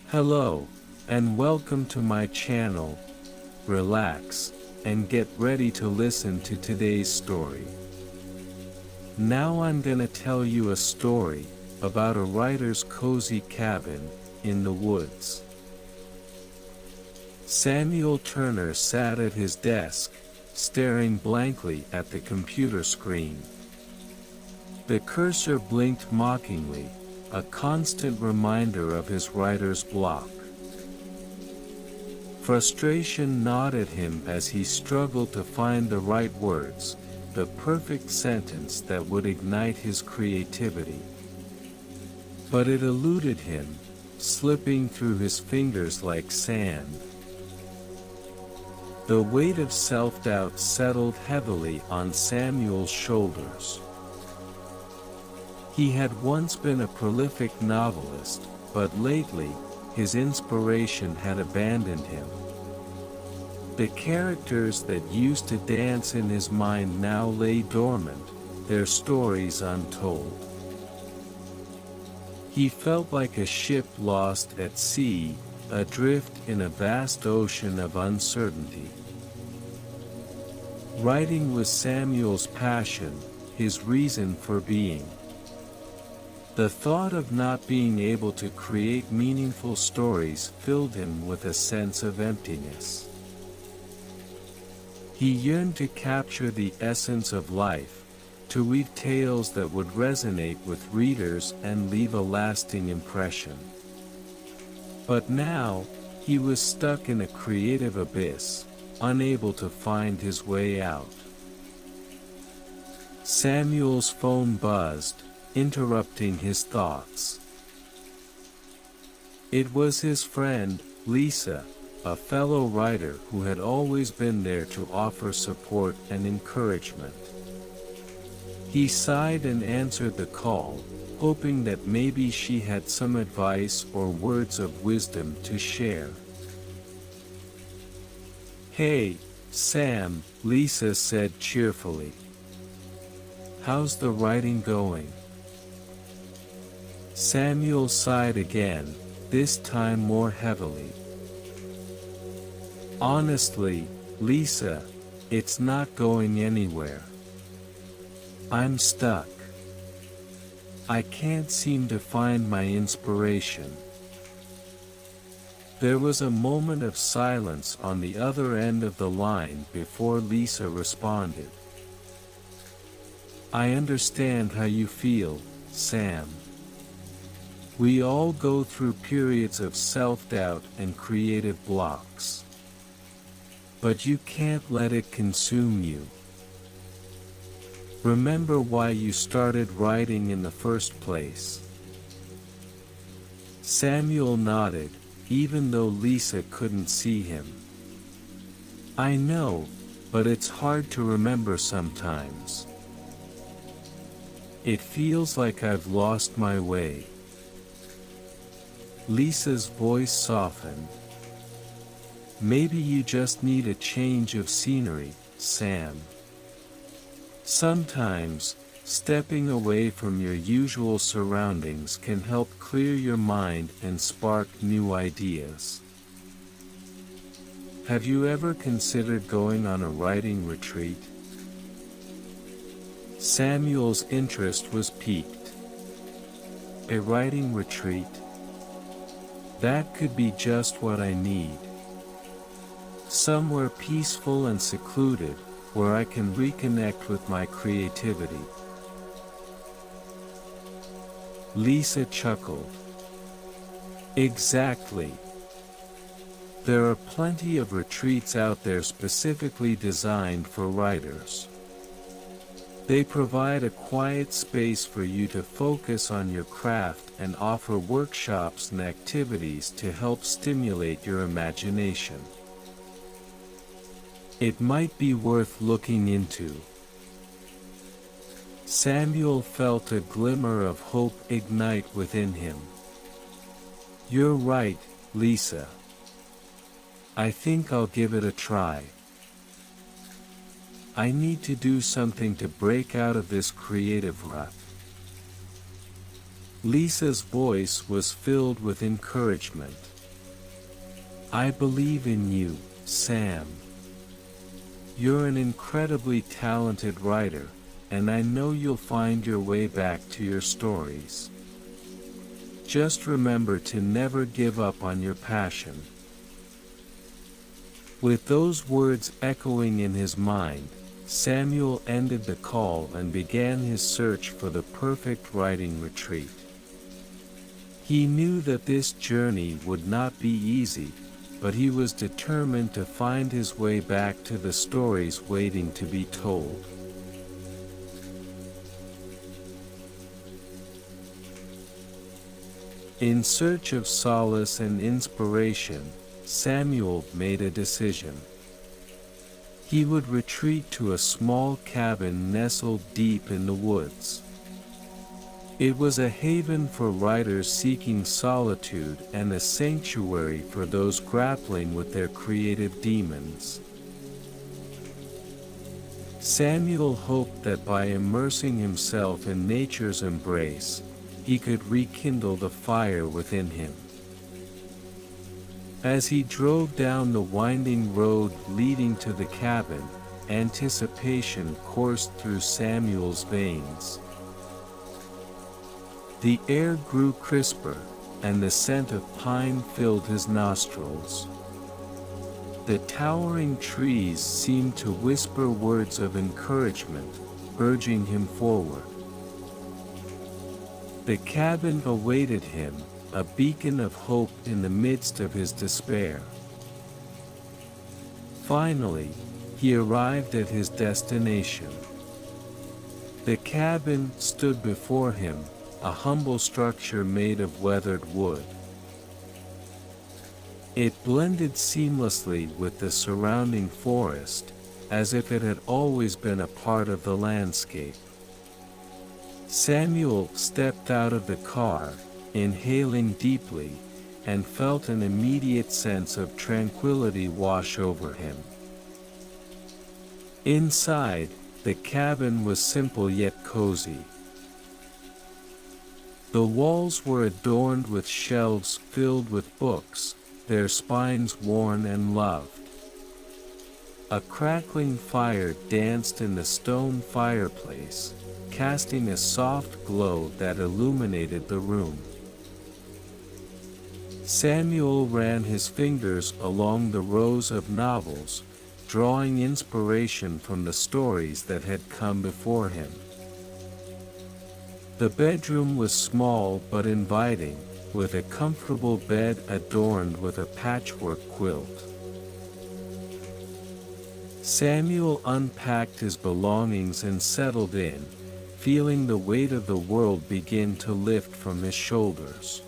Hello, and welcome to my channel. Relax, and get ready to listen to today's story. Now I'm gonna tell you a story about a writer's cozy cabin in the woods. Samuel Turner sat at his desk, staring blankly at the computer screen. The cursor blinked mockingly, a constant reminder of his writer's block. Frustration gnawed at him as he struggled to find the right words, the perfect sentence that would ignite his creativity. But it eluded him, slipping through his fingers like sand. The weight of self-doubt settled heavily on Samuel's shoulders. He had once been a prolific novelist, but lately, his inspiration had abandoned him. The characters that used to dance in his mind now lay dormant, their stories untold. He felt like a ship lost at sea, adrift in a vast ocean of uncertainty. Writing was Samuel's passion, his reason for being. The thought of not being able to create meaningful stories filled him with a sense of emptiness. He yearned to capture the essence of life, to weave tales that would resonate with readers and leave a lasting impression. But now, he was stuck in a creative abyss, unable to find his way out. Samuel's phone buzzed, interrupting his thoughts. It was his friend, Lisa, a fellow writer who had always been there to offer support and encouragement. He sighed and answered the call, hoping that maybe she had some advice or words of wisdom to share. "Hey, Sam," Lisa said cheerfully. "How's the writing going?" Samuel sighed again, this time more heavily. "Honestly, Lisa, it's not going anywhere. I'm stuck. I can't seem to find my inspiration." There was a moment of silence on the other end of the line before Lisa responded. "I understand how you feel, Sam. We all go through periods of self-doubt and creative blocks. But you can't let it consume you. Remember why you started writing in the first place." Samuel nodded, even though Lisa couldn't see him. "I know, but it's hard to remember sometimes. It feels like I've lost my way." Lisa's voice softened. "Maybe you just need a change of scenery, Sam. Sometimes, stepping away from your usual surroundings can help clear your mind and spark new ideas. Have you ever considered going on a writing retreat?" Samuel's interest was piqued. "A writing retreat? That could be just what I need. Somewhere peaceful and secluded, where I can reconnect with my creativity." Lisa chuckled. "Exactly. There are plenty of retreats out there specifically designed for writers. They provide a quiet space for you to focus on your craft and offer workshops and activities to help stimulate your imagination. It might be worth looking into." Samuel felt a glimmer of hope ignite within him. "You're right, Lisa. I think I'll give it a try. I need to do something to break out of this creative rut." Lisa's voice was filled with encouragement. I believe in you, Sam. You're an incredibly talented writer, and I know you'll find your way back to your stories. Just remember to never give up on your passion." With those words echoing in his mind, Samuel ended the call and began his search for the perfect writing retreat. He knew that this journey would not be easy, but he was determined to find his way back to the stories waiting to be told. In search of solace and inspiration, Samuel made a decision. He would retreat to a small cabin nestled deep in the woods. It was a haven for writers seeking solitude and a sanctuary for those grappling with their creative demons. Samuel hoped that by immersing himself in nature's embrace, he could rekindle the fire within him. As he drove down the winding road leading to the cabin, anticipation coursed through Samuel's veins. The air grew crisper, and the scent of pine filled his nostrils. The towering trees seemed to whisper words of encouragement, urging him forward. The cabin awaited him, a beacon of hope in the midst of his despair. Finally, he arrived at his destination. The cabin stood before him, a humble structure made of weathered wood. It blended seamlessly with the surrounding forest, as if it had always been a part of the landscape. Samuel stepped out of the car, inhaling deeply, and felt an immediate sense of tranquility wash over him. Inside, the cabin was simple yet cozy. The walls were adorned with shelves filled with books, their spines worn and loved. A crackling fire danced in the stone fireplace, casting a soft glow that illuminated the room. Samuel ran his fingers along the rows of novels, drawing inspiration from the stories that had come before him. The bedroom was small but inviting, with a comfortable bed adorned with a patchwork quilt. Samuel unpacked his belongings and settled in, feeling the weight of the world begin to lift from his shoulders.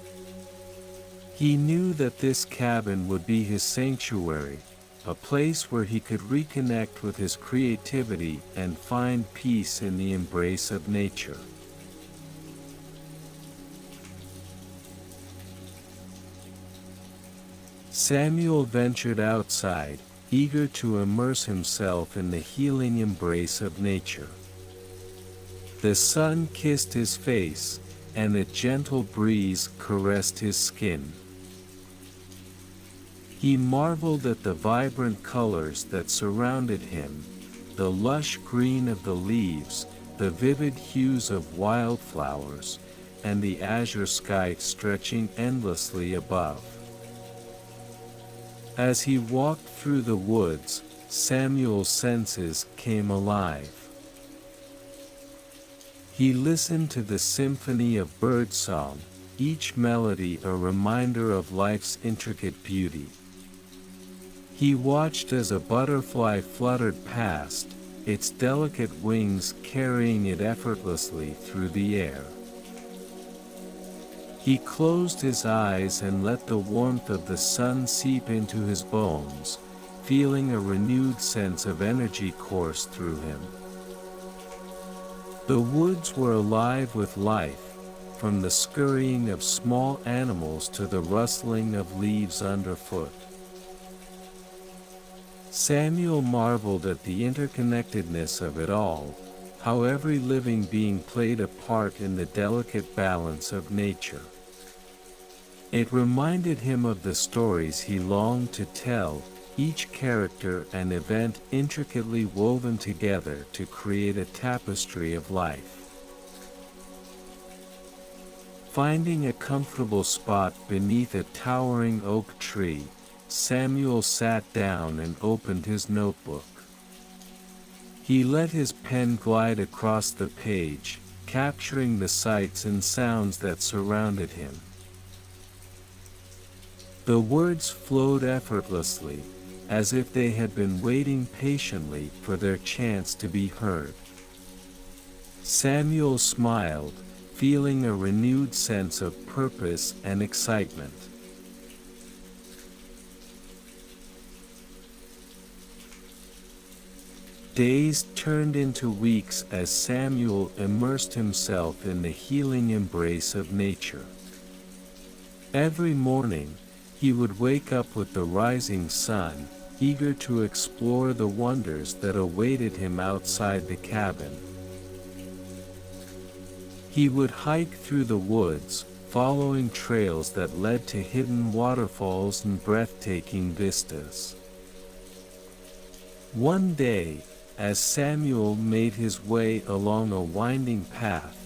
He knew that this cabin would be his sanctuary, a place where he could reconnect with his creativity and find peace in the embrace of nature. Samuel ventured outside, eager to immerse himself in the healing embrace of nature. The sun kissed his face, and a gentle breeze caressed his skin. He marveled at the vibrant colors that surrounded him, the lush green of the leaves, the vivid hues of wildflowers, and the azure sky stretching endlessly above. As he walked through the woods, Samuel's senses came alive. He listened to the symphony of birdsong, each melody a reminder of life's intricate beauty. He watched as a butterfly fluttered past, its delicate wings carrying it effortlessly through the air. He closed his eyes and let the warmth of the sun seep into his bones, feeling a renewed sense of energy course through him. The woods were alive with life, from the scurrying of small animals to the rustling of leaves underfoot. Samuel marveled at the interconnectedness of it all, how every living being played a part in the delicate balance of nature. It reminded him of the stories he longed to tell, each character and event intricately woven together to create a tapestry of life. Finding a comfortable spot beneath a towering oak tree, Samuel sat down and opened his notebook. He let his pen glide across the page, capturing the sights and sounds that surrounded him. The words flowed effortlessly, as if they had been waiting patiently for their chance to be heard. Samuel smiled, feeling a renewed sense of purpose and excitement. Days turned into weeks as Samuel immersed himself in the healing embrace of nature. Every morning, he would wake up with the rising sun, eager to explore the wonders that awaited him outside the cabin. He would hike through the woods, following trails that led to hidden waterfalls and breathtaking vistas. One day, as Samuel made his way along a winding path,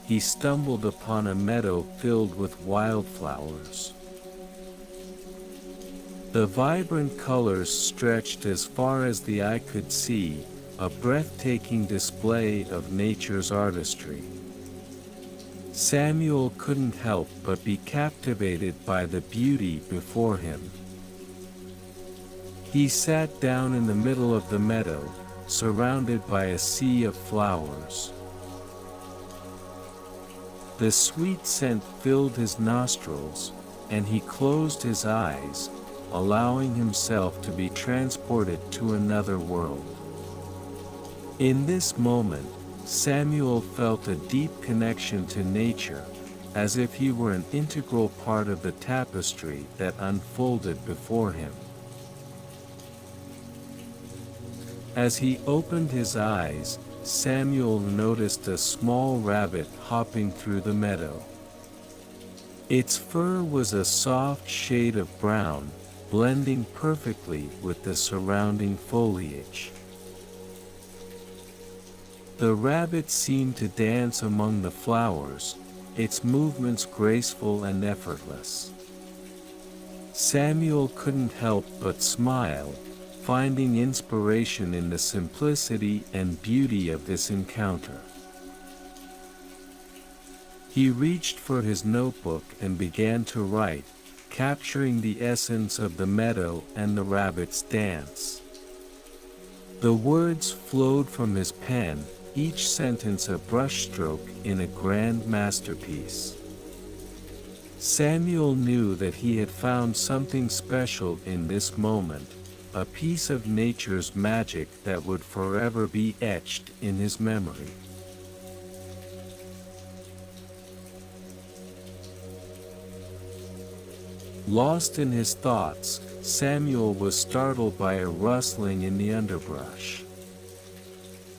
he stumbled upon a meadow filled with wildflowers. The vibrant colors stretched as far as the eye could see, a breathtaking display of nature's artistry. Samuel couldn't help but be captivated by the beauty before him. He sat down in the middle of the meadow, surrounded by a sea of flowers. The sweet scent filled his nostrils, and he closed his eyes, allowing himself to be transported to another world. In this moment, Samuel felt a deep connection to nature, as if he were an integral part of the tapestry that unfolded before him. As he opened his eyes, Samuel noticed a small rabbit hopping through the meadow. Its fur was a soft shade of brown, blending perfectly with the surrounding foliage. The rabbit seemed to dance among the flowers, its movements graceful and effortless. Samuel couldn't help but smile, finding inspiration in the simplicity and beauty of this encounter. He reached for his notebook and began to write, capturing the essence of the meadow and the rabbit's dance. The words flowed from his pen, each sentence a brushstroke in a grand masterpiece. Samuel knew that he had found something special in this moment, a piece of nature's magic that would forever be etched in his memory. Lost in his thoughts, Samuel was startled by a rustling in the underbrush.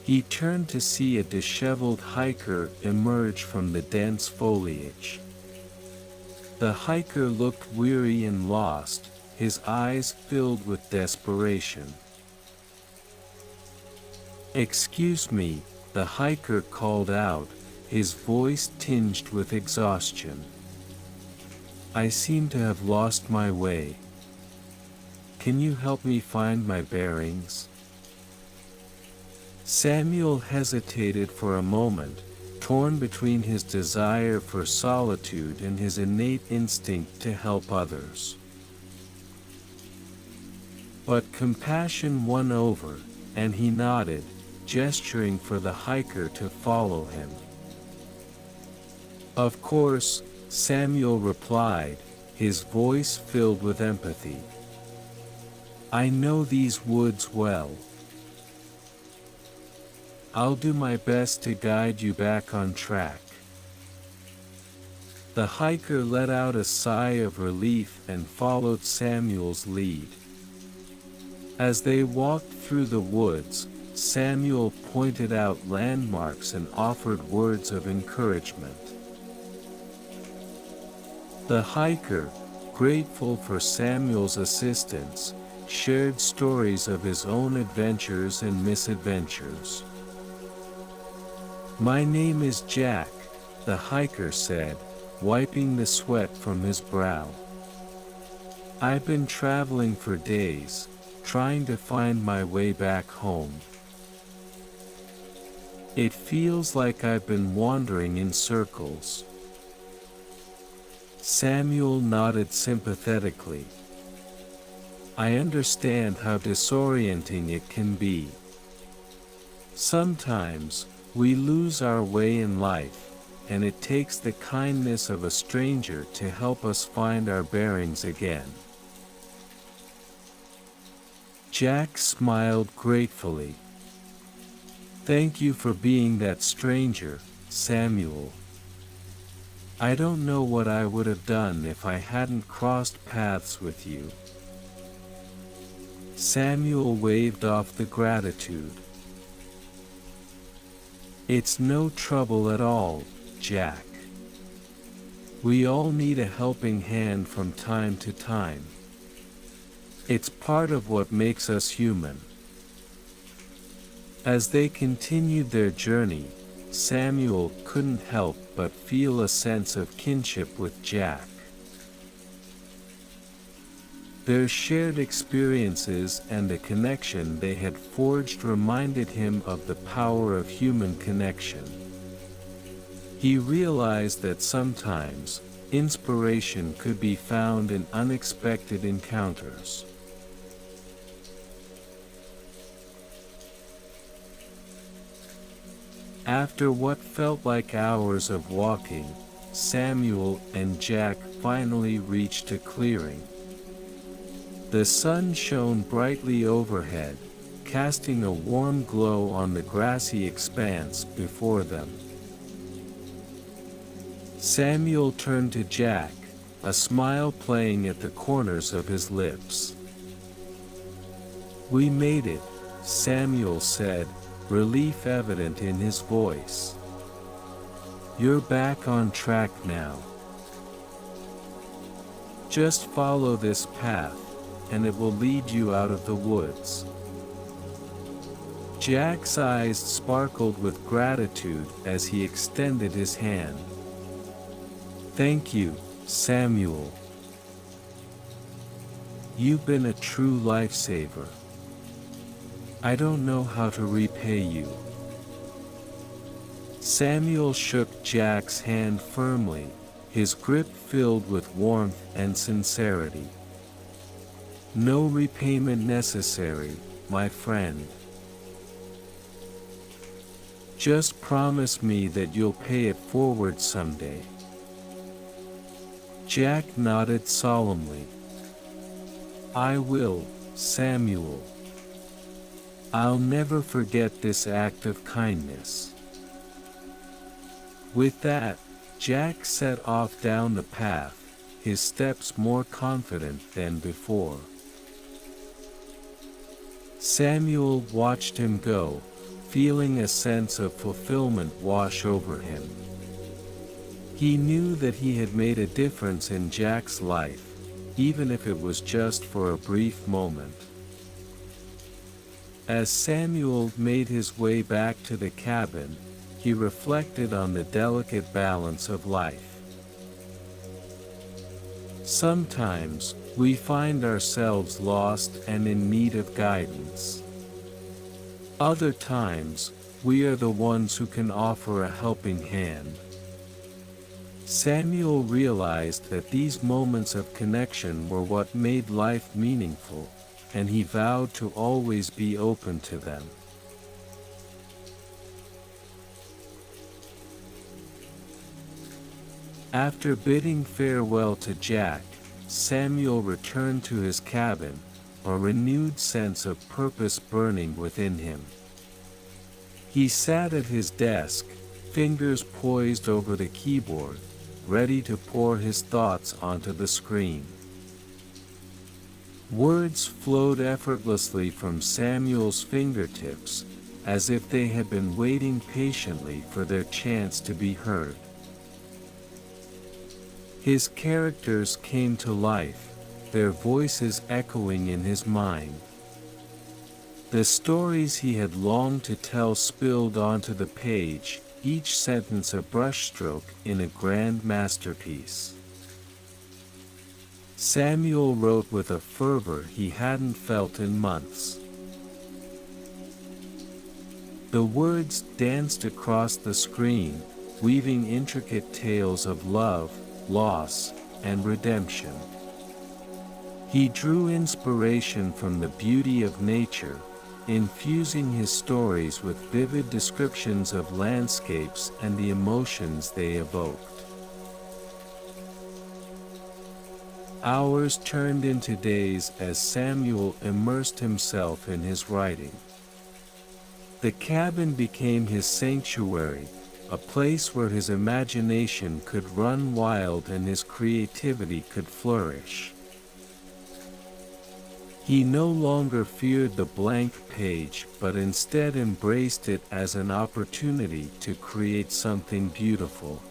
He turned to see a disheveled hiker emerge from the dense foliage. The hiker looked weary and lost, his eyes filled with desperation. "Excuse me," the hiker called out, his voice tinged with exhaustion. "I seem to have lost my way. Can you help me find my bearings?" Samuel hesitated for a moment, torn between his desire for solitude and his innate instinct to help others. But compassion won over, and he nodded, gesturing for the hiker to follow him. "Of course," Samuel replied, his voice filled with empathy. "I know these woods well. I'll do my best to guide you back on track." The hiker let out a sigh of relief and followed Samuel's lead. As they walked through the woods, Samuel pointed out landmarks and offered words of encouragement. The hiker, grateful for Samuel's assistance, shared stories of his own adventures and misadventures. "My name is Jack," the hiker said, wiping the sweat from his brow. "I've been traveling for days, trying to find my way back home. It feels like I've been wandering in circles." Samuel nodded sympathetically. "I understand how disorienting it can be. Sometimes, we lose our way in life, and it takes the kindness of a stranger to help us find our bearings again." Jack smiled gratefully. "Thank you for being that stranger, Samuel. I don't know what I would have done if I hadn't crossed paths with you." Samuel waved off the gratitude. "It's no trouble at all, Jack. We all need a helping hand from time to time. It's part of what makes us human." As they continued their journey, Samuel couldn't help but feel a sense of kinship with Jack. Their shared experiences and the connection they had forged reminded him of the power of human connection. He realized that sometimes, inspiration could be found in unexpected encounters. After what felt like hours of walking, Samuel and Jack finally reached a clearing. The sun shone brightly overhead, casting a warm glow on the grassy expanse before them. Samuel turned to Jack, a smile playing at the corners of his lips. "We made it," Samuel said, relief evident in his voice. "You're back on track now. Just follow this path, and it will lead you out of the woods." Jack's eyes sparkled with gratitude as he extended his hand. "Thank you, Samuel. You've been a true lifesaver. I don't know how to repay you." Samuel shook Jack's hand firmly, his grip filled with warmth and sincerity. "No repayment necessary, my friend. Just promise me that you'll pay it forward someday." Jack nodded solemnly. "I will, Samuel. I'll never forget this act of kindness." With that, Jack set off down the path, his steps more confident than before. Samuel watched him go, feeling a sense of fulfillment wash over him. He knew that he had made a difference in Jack's life, even if it was just for a brief moment. As Samuel made his way back to the cabin, he reflected on the delicate balance of life. Sometimes, we find ourselves lost and in need of guidance. Other times, we are the ones who can offer a helping hand. Samuel realized that these moments of connection were what made life meaningful, and he vowed to always be open to them. After bidding farewell to Jack, Samuel returned to his cabin, a renewed sense of purpose burning within him. He sat at his desk, fingers poised over the keyboard, ready to pour his thoughts onto the screen. Words flowed effortlessly from Samuel's fingertips, as if they had been waiting patiently for their chance to be heard. His characters came to life, their voices echoing in his mind. The stories he had longed to tell spilled onto the page, each sentence a brushstroke in a grand masterpiece. Samuel wrote with a fervor he hadn't felt in months. The words danced across the screen, weaving intricate tales of love, loss, and redemption. He drew inspiration from the beauty of nature, infusing his stories with vivid descriptions of landscapes and the emotions they evoked. Hours turned into days as Samuel immersed himself in his writing. The cabin became his sanctuary, a place where his imagination could run wild and his creativity could flourish. He no longer feared the blank page but instead embraced it as an opportunity to create something beautiful.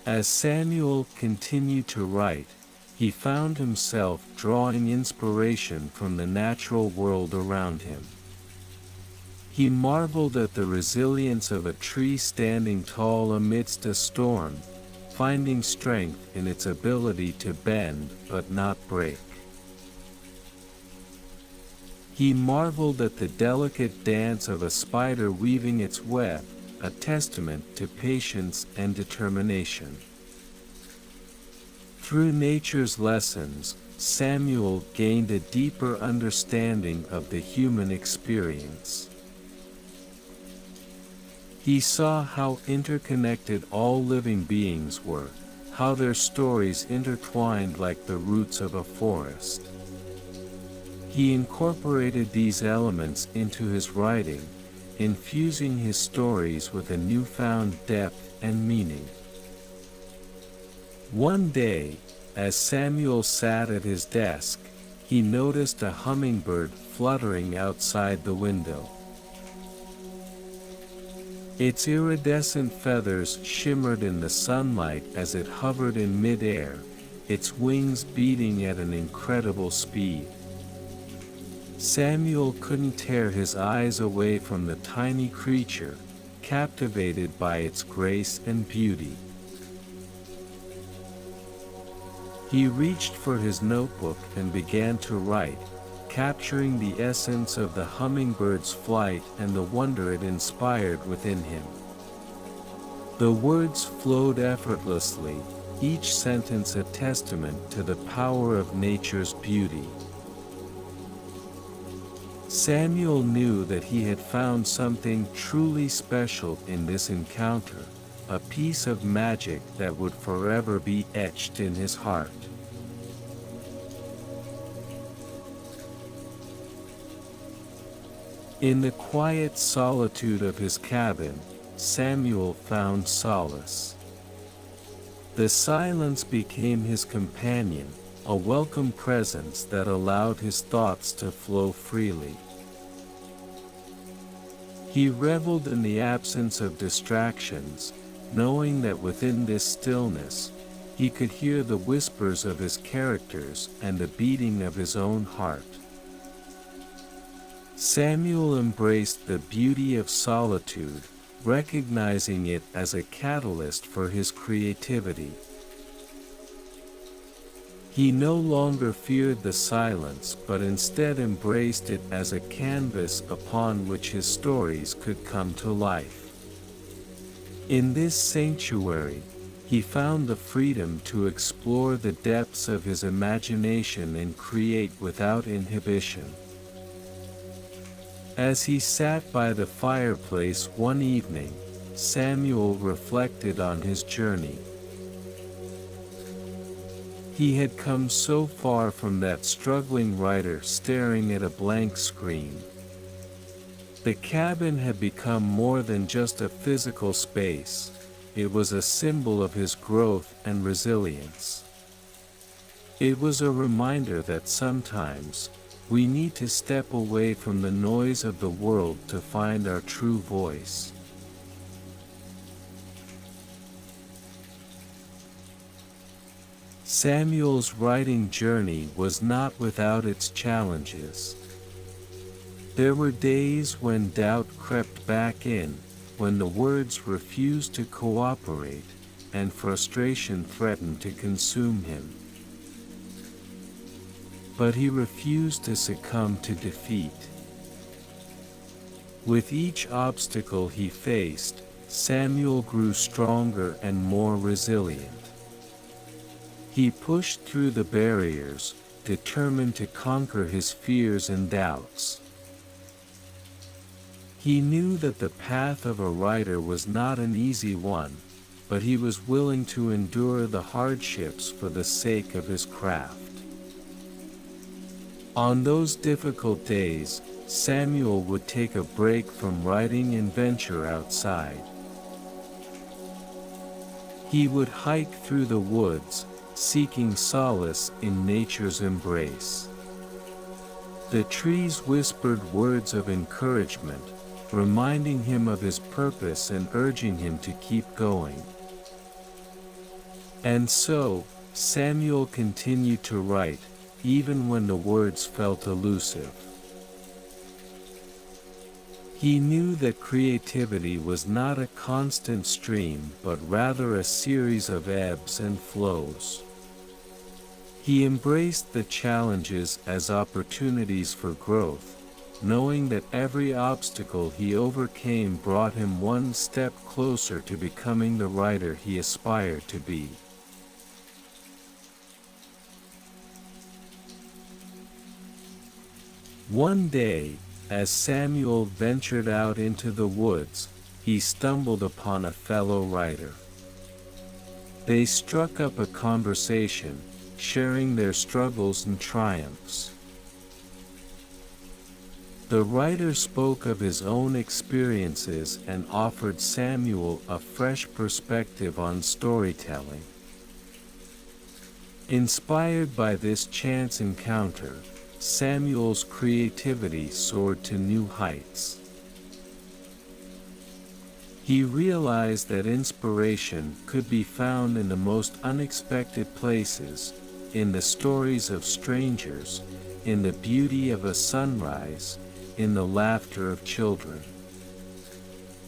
As Samuel continued to write, he found himself drawing inspiration from the natural world around him. He marveled at the resilience of a tree standing tall amidst a storm, finding strength in its ability to bend but not break. He marveled at the delicate dance of a spider weaving its web, a testament to patience and determination. Through nature's lessons, Samuel gained a deeper understanding of the human experience. He saw how interconnected all living beings were, how their stories intertwined like the roots of a forest. He incorporated these elements into his writing, infusing his stories with a newfound depth and meaning. One day, as Samuel sat at his desk, he noticed a hummingbird fluttering outside the window. Its iridescent feathers shimmered in the sunlight as it hovered in mid-air, its wings beating at an incredible speed. Samuel couldn't tear his eyes away from the tiny creature, captivated by its grace and beauty. He reached for his notebook and began to write, capturing the essence of the hummingbird's flight and the wonder it inspired within him. The words flowed effortlessly, each sentence a testament to the power of nature's beauty. Samuel knew that he had found something truly special in this encounter, a piece of magic that would forever be etched in his heart. In the quiet solitude of his cabin, Samuel found solace. The silence became his companion, a welcome presence that allowed his thoughts to flow freely. He reveled in the absence of distractions, knowing that within this stillness, he could hear the whispers of his characters and the beating of his own heart. Samuel embraced the beauty of solitude, recognizing it as a catalyst for his creativity. He no longer feared the silence but instead embraced it as a canvas upon which his stories could come to life. In this sanctuary, he found the freedom to explore the depths of his imagination and create without inhibition. As he sat by the fireplace one evening, Samuel reflected on his journey. He had come so far from that struggling writer staring at a blank screen. The cabin had become more than just a physical space, it was a symbol of his growth and resilience. It was a reminder that sometimes, We need to step away from the noise of the world to find our true voice. Samuel's writing journey was not without its challenges. There were days when doubt crept back in, when the words refused to cooperate, and frustration threatened to consume him. But he refused to succumb to defeat. With each obstacle he faced, Samuel grew stronger and more resilient. He pushed through the barriers, determined to conquer his fears and doubts. He knew that the path of a writer was not an easy one, but he was willing to endure the hardships for the sake of his craft. On those difficult days, Samuel would take a break from writing and venture outside. He would hike through the woods, seeking solace in nature's embrace. The trees whispered words of encouragement, reminding him of his purpose and urging him to keep going. And so, Samuel continued to write, even when the words felt elusive. He knew that creativity was not a constant stream but rather a series of ebbs and flows. He embraced the challenges as opportunities for growth, knowing that every obstacle he overcame brought him one step closer to becoming the writer he aspired to be. One day, as Samuel ventured out into the woods, he stumbled upon a fellow writer. They struck up a conversation, sharing their struggles and triumphs. The writer spoke of his own experiences and offered Samuel a fresh perspective on storytelling. Inspired by this chance encounter, Samuel's creativity soared to new heights. He realized that inspiration could be found in the most unexpected places, in the stories of strangers, in the beauty of a sunrise, in the laughter of children.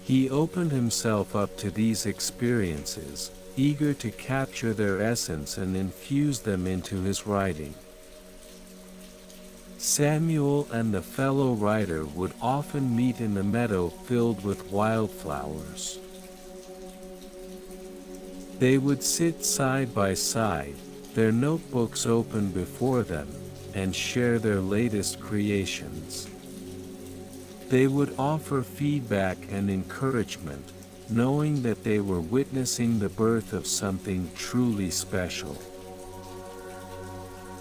He opened himself up to these experiences, eager to capture their essence and infuse them into his writing. Samuel and the fellow writer would often meet in the meadow filled with wildflowers. They would sit side by side, their notebooks open before them, and share their latest creations. They would offer feedback and encouragement, knowing that they were witnessing the birth of something truly special.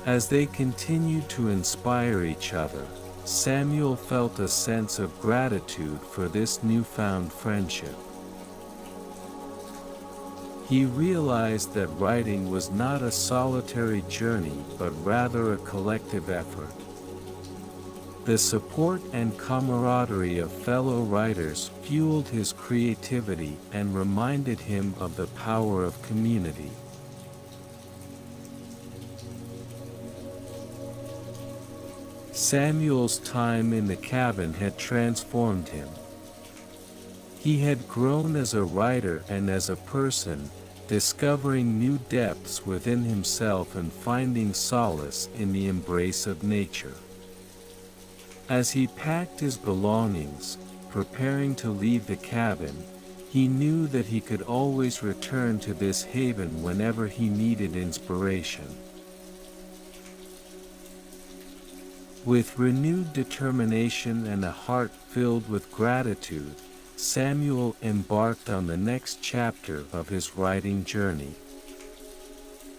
As they continued to inspire each other, Samuel felt a sense of gratitude for this newfound friendship. He realized that writing was not a solitary journey but rather a collective effort. The support and camaraderie of fellow writers fueled his creativity and reminded him of the power of community. Samuel's time in the cabin had transformed him. He had grown as a writer and as a person, discovering new depths within himself and finding solace in the embrace of nature. As he packed his belongings, preparing to leave the cabin, he knew that he could always return to this haven whenever he needed inspiration. With renewed determination and a heart filled with gratitude, Samuel embarked on the next chapter of his writing journey.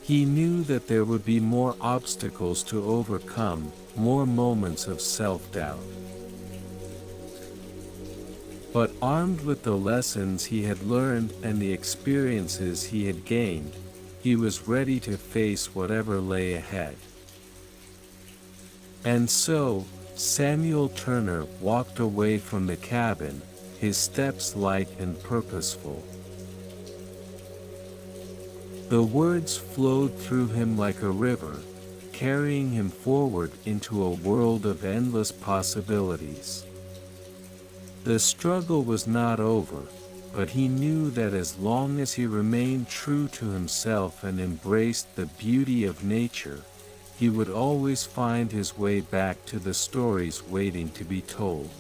He knew that there would be more obstacles to overcome, more moments of self-doubt. But armed with the lessons he had learned and the experiences he had gained, he was ready to face whatever lay ahead. And so, Samuel Turner walked away from the cabin, his steps light and purposeful. The words flowed through him like a river, carrying him forward into a world of endless possibilities. The struggle was not over, but he knew that as long as he remained true to himself and embraced the beauty of nature, he would always find his way back to the stories waiting to be told.